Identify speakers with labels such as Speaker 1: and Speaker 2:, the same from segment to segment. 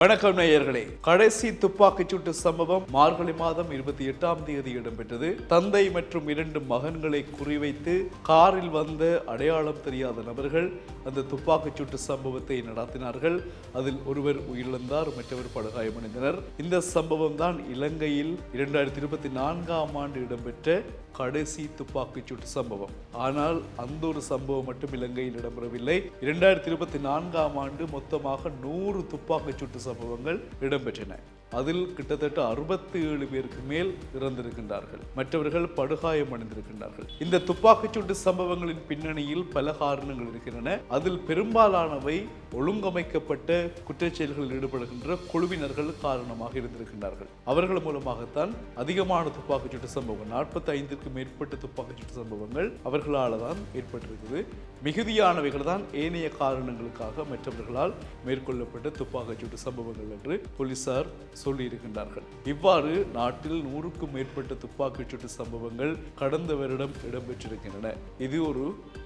Speaker 1: வணக்கம் நேயர்களே. கடைசி துப்பாக்கிச் சூட்டு சம்பவம் மார்கழி மாதம் 28ஆம் தேதி இடம்பெற்றது. தந்தை மற்றும் 2 மகன்களை குறிவைத்து காரில் வந்த அடையாளம் தெரியாத நபர்கள் அந்த துப்பாக்கிச் சூட்டு சம்பவத்தை நடத்தினார்கள். அதில் ஒருவர் உயிரிழந்தார், மற்றவர் படுகாயமடைந்தனர். இந்த சம்பவம் தான் இலங்கையில் 2024ஆம் ஆண்டு இடம்பெற்ற கடைசி துப்பாக்கிச் சூட்டு சம்பவம். ஆனால் அந்த ஒரு சம்பவம் மட்டும் இலங்கையில் இடம்பெறவில்லை. 2024ஆம் ஆண்டு மொத்தமாக 100 துப்பாக்கிச் சூட்டு சம்பவங்கள் இடம்பெற்றன. அதில் கிட்டத்தட்ட 67 பேருக்கு மேல் இறந்திருக்கின்றார்கள், மற்றவர்கள் படுகாயம் அடைந்திருக்கின்றார்கள். இந்த துப்பாக்கிச் சூட்டு சம்பவங்களின் பின்னணியில் பல காரணங்கள் இருக்கின்றன. அதில் பெரும்பாலானவை ஒழுங்கமைக்கப்பட்ட குற்றச்செயல்களில் ஈடுபடுகின்ற குழுவினர்கள் காரணமாக இருந்திருக்கின்றார்கள். அவர்கள் மூலமாகத்தான் அதிகமான துப்பாக்கிச் சூட்டு சம்பவங்கள், 45க்கும் மேற்பட்ட துப்பாக்கிச் சூட்டு சம்பவங்கள் அவர்களால் தான் ஏற்பட்டிருக்கிறது. மிகுதியானவைகள் தான் ஏனைய காரணங்களுக்காக மற்றவர்களால் மேற்கொள்ளப்பட்ட துப்பாக்கிச் சூட்டு சம்பவங்கள் என்று போலீசார் சொல்லியிருக்கின்றார்கள். இவ்வாறு நாட்டில் 100க்கும் மேற்பட்ட துப்பாக்கிச் சூட்டு சம்பவங்கள் கடந்த வருடம் இடம்பெற்றிருக்கின்றன. இது ஒரு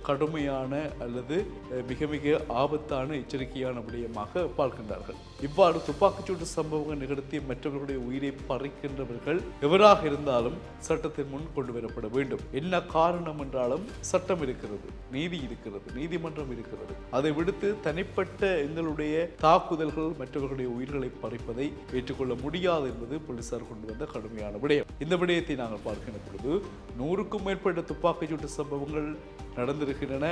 Speaker 1: கடுமையான அல்லது மிக மிக ஆபத்தான எச்சரிக்கையான விடயமாக பார்க்கின்றார்கள். இவ்வாறு துப்பாக்கிச் சூட்டு சம்பவங்கள் நிகழ்த்தி மற்றவர்களுடைய உயிரை பறிக்கின்றவர்கள் எவராக இருந்தாலும் சட்டத்தின் முன் கொண்டு வரப்பட வேண்டும். என்ன காரணம் என்றாலும் சட்டம் இருக்கிறது, நீதி இருக்கிறது, நீதிமன்றம் இருக்கிறது. அதை விடுத்து தனிப்பட்ட எங்களுடைய தாக்குதல்கள் மற்றவர்களுடைய உயிர்களை பறிப்பதை ஏற்றுக்கொள்ள முடியாது என்பது போலீசார் கொண்டு வந்த கடுமையான விடயம். இந்த விடயத்தை நாங்கள் பார்க்கின்ற பொழுது 100க்கும் மேற்பட்ட துப்பாக்கிச் சூட்டு சம்பவங்கள் நடந்திருக்கின்றன.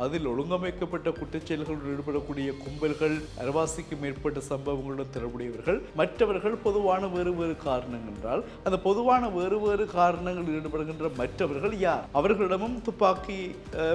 Speaker 1: அதில் ஒழுங்கமைக்கப்பட்ட குற்றச்செயல்களில் ஈடுபடக்கூடிய கும்பல்கள், அரவாசிக்கு மேற்பட்ட சம்பவங்களுடன் தொடர்புடையவர்கள், மற்றவர்கள் பொதுவான வேறு வேறு காரணங்கள் என்றால் அந்த பொதுவான வேறு வேறு காரணங்களில் ஈடுபடுகின்ற மற்றவர்கள் யார்? அவர்களிடமும் துப்பாக்கி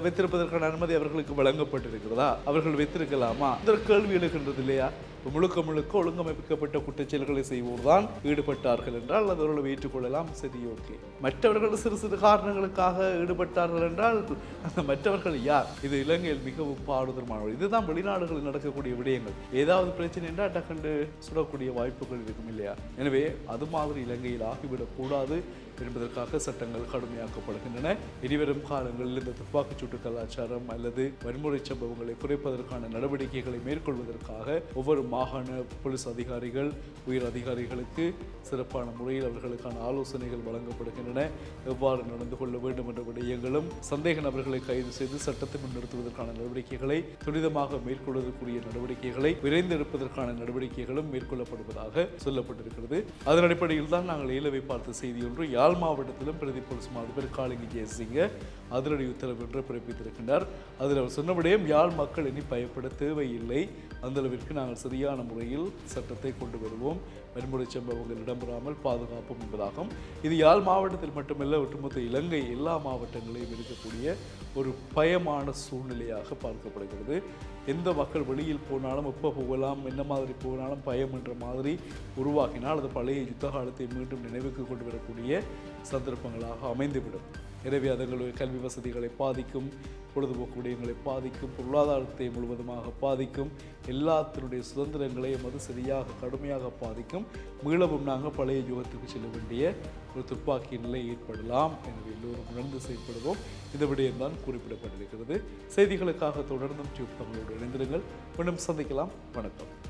Speaker 1: வைத்திருப்பதற்கான அனுமதி அவர்களுக்கு வழங்கப்பட்டிருக்கிறதா? அவர்கள் வைத்திருக்கலாமா? இந்த கேள்வி எழுகின்றது இல்லையா? முழுக்க முழுக்க ஒழுங்கமைக்கப்பட்ட குற்றச்செயல்களை செய்வோர் தான் ஈடுபட்டார்கள் என்றால் அவர்களை ஏற்றுக்கொள்ளலாம், சரி, ஓகே. மற்றவர்கள் சிறு சிறு காரணங்களுக்காக ஈடுபட்டார்கள் என்றால் அந்த மற்றவர்கள் யார்? இது இலங்கையில் மிகவும் பாடுதல். இதுதான் வெளிநாடுகளில் நடக்கக்கூடிய விடயங்கள். ஏதாவது பிரச்சனை என்றால் டக்கண்டு சுடக்கூடிய வாய்ப்புகள் இருக்கும் இல்லையா? எனவே அது மாதிரி இலங்கையில் ஆகிவிடக் கூடாது என்பதற்காக சட்டங்கள் கடுமையாக்கப்படுகின்றன. இனிவரும் காலங்களில் இந்த துப்பாக்கிச் சூட்டு கலாச்சாரம் அல்லது வன்முறை சம்பவங்களை குறைப்பதற்கான நடவடிக்கைகளை மேற்கொள்வதற்காக ஒவ்வொரு மாகாண போலீஸ் அதிகாரிகள், உயர் அதிகாரிகளுக்கு சிறப்பான முறையில் அவர்களுக்கான ஆலோசனைகள் வழங்கப்படுகின்றன. எவ்வாறு நடந்து கொள்ள வேண்டும் என்ற விடயங்களும், சந்தேக நபர்களை கைது செய்து சட்டத்தை முன்னிறுத்துவதற்கான நடவடிக்கைகளை துரிதமாக மேற்கொள்வதற்குரிய நடவடிக்கைகளை விரைந்து எடுப்பதற்கான நடவடிக்கைகளும் மேற்கொள்ளப்படுவதாக சொல்லப்பட்டிருக்கிறது. அதன் அடிப்படையில் தான் நாங்கள் ஏலவை பார்த்த செய்தி ஒன்று. யாழ் மாவட்டத்திலும் பிரதி போலீஸ் அதிபர் காளிங்கி ஜெயசிங்க அதிரடி உத்தரவு என்று பிறப்பித்திருக்கின்றார். அதில் அவர் சொன்னபடியும் யாழ் மக்கள் இனி பயப்பட தேவையில்லை, அந்த அளவிற்கு நாங்கள் சரியான முறையில் சட்டத்தை கொண்டு வருவோம், வன்முறை சம்பவங்கள் இடம்பெறாமல் பாதுகாப்போம் என்பதாகும். இது யாழ் மாவட்டத்தில் மட்டுமல்ல, ஒட்டுமொத்த இலங்கை எல்லா மாவட்டங்களையும் இருக்கக்கூடிய ஒரு பயமான சூழ்நிலையாக பார்க்கப்படுகிறது. எந்த மக்கள் வெளியில் போனாலும், எப்போ போகலாம், என்ன மாதிரி போனாலும் பயம் என்ற மாதிரி உருவாக்கினால் அது பழைய யுத்த காலத்தை மீண்டும் நினைவுக்கு கொண்டு வரக்கூடிய சந்தர்ப்பங்களாக அமைந்துவிடும். எனவே அதங்களுடைய கல்வி வசதிகளை பாதிக்கும், பொழுதுபோக்கு விடயங்களை பாதிக்கும், பொருளாதாரத்தை முழுவதுமாக பாதிக்கும், எல்லாத்தினுடைய சுதந்திரங்களையும் அது சரியாக கடுமையாக பாதிக்கும். மீளவும் நாங்கள் பழைய யுகத்துக்கு செல்ல வேண்டிய ஒரு துப்பாக்கி நிலை ஏற்படலாம். எனவே எல்லோரும் உணர்ந்து செயல்படுவோம். இந்த விடயம்தான் குறிப்பிடப்பட்டிருக்கிறது. செய்திகளுக்காக தொடர்ந்தும் டியூப் தமிழோடு இணைந்திருங்கள். மீண்டும் சந்திக்கலாம். வணக்கம்.